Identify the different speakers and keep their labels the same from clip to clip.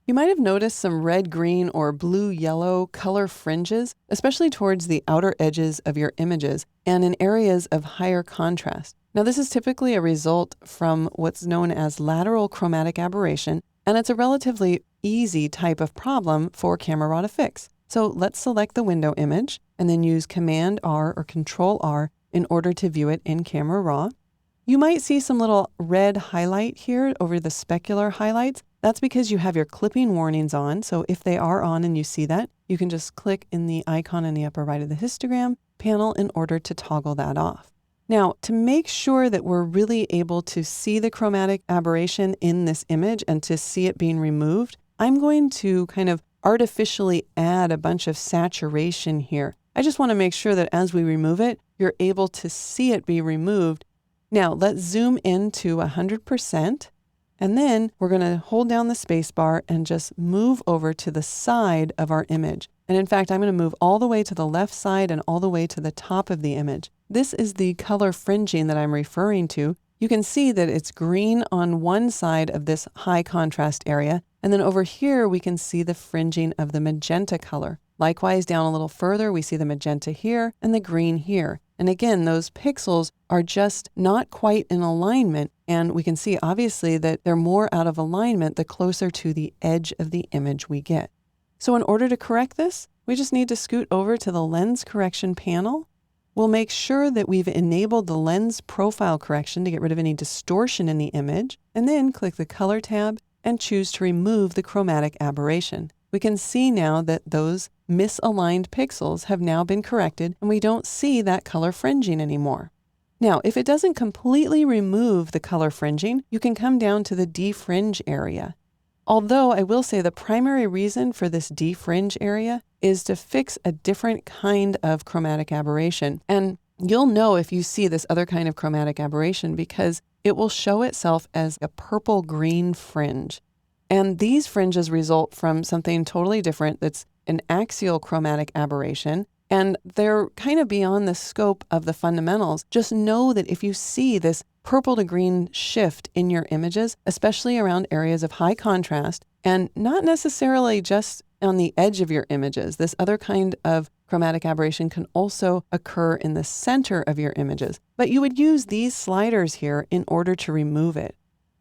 Speaker 1: You might have noticed some red-green or blue-yellow color fringes, especially towards the outer edges of your images and in areas of higher contrast. Now, this is typically a result from what's known as lateral chromatic aberration, and it's a relatively easy type of problem for Camera Raw to fix. So let's select the window image and then use Command-R or Control-R in order to view it in Camera Raw. You might see some little red highlight here over the specular highlights. That's because you have your clipping warnings on. So if they are on and you see that, you can just click in the icon in the upper right of the histogram panel in order to toggle that off. Now, to make sure that we're really able to see the chromatic aberration in this image and to see it being removed, I'm going to kind of artificially add a bunch of saturation here. I just want to make sure that as we remove it, you're able to see it be removed. Now, let's zoom in to 100%. And then we're going to hold down the space bar and just move over to the side of our image. And in fact, I'm going to move all the way to the left side and all the way to the top of the image. This is the color fringing that I'm referring to. You can see that it's green on one side of this high contrast area. And then over here, we can see the fringing of the magenta color. Likewise, down a little further, we see the magenta here and the green here. And again, those pixels are just not quite in alignment. And we can see obviously that they're more out of alignment the closer to the edge of the image we get. So in order to correct this, we just need to scoot over to the lens correction panel. We'll make sure that we've enabled the lens profile correction to get rid of any distortion in the image, and then click the color tab and choose to remove the chromatic aberration. We can see now that those misaligned pixels have now been corrected and we don't see that color fringing anymore. Now, if it doesn't completely remove the color fringing, you can come down to the defringe area. Although I will say the primary reason for this defringe area is to fix a different kind of chromatic aberration. And you'll know if you see this other kind of chromatic aberration because it will show itself as a purple-green fringe. And these fringes result from something totally different that's an axial chromatic aberration, and they're kind of beyond the scope of the fundamentals. Just know that if you see this purple to green shift in your images, especially around areas of high contrast, and not necessarily just on the edge of your images, this other kind of chromatic aberration can also occur in the center of your images. But you would use these sliders here in order to remove it.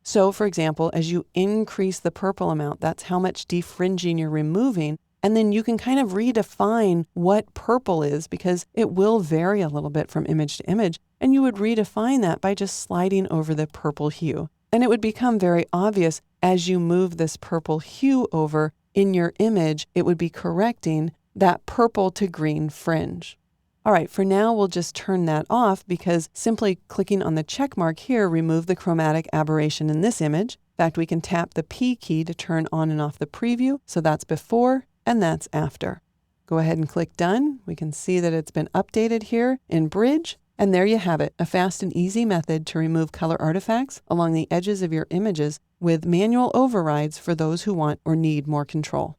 Speaker 1: So for example, as you increase the purple amount, that's how much defringing you're removing. And then you can kind of redefine what purple is because it will vary a little bit from image to image. And you would redefine that by just sliding over the purple hue. And it would become very obvious as you move this purple hue over in your image, it would be correcting that purple to green fringe. All right, for now, we'll just turn that off because simply clicking on the check mark here removed the chromatic aberration in this image. In fact, we can tap the P key to turn on and off the preview. So that's before and that's after. Go ahead and click done. We can see that it's been updated here in Bridge. And there you have it, a fast and easy method to remove color artifacts along the edges of your images with manual overrides for those who want or need more control.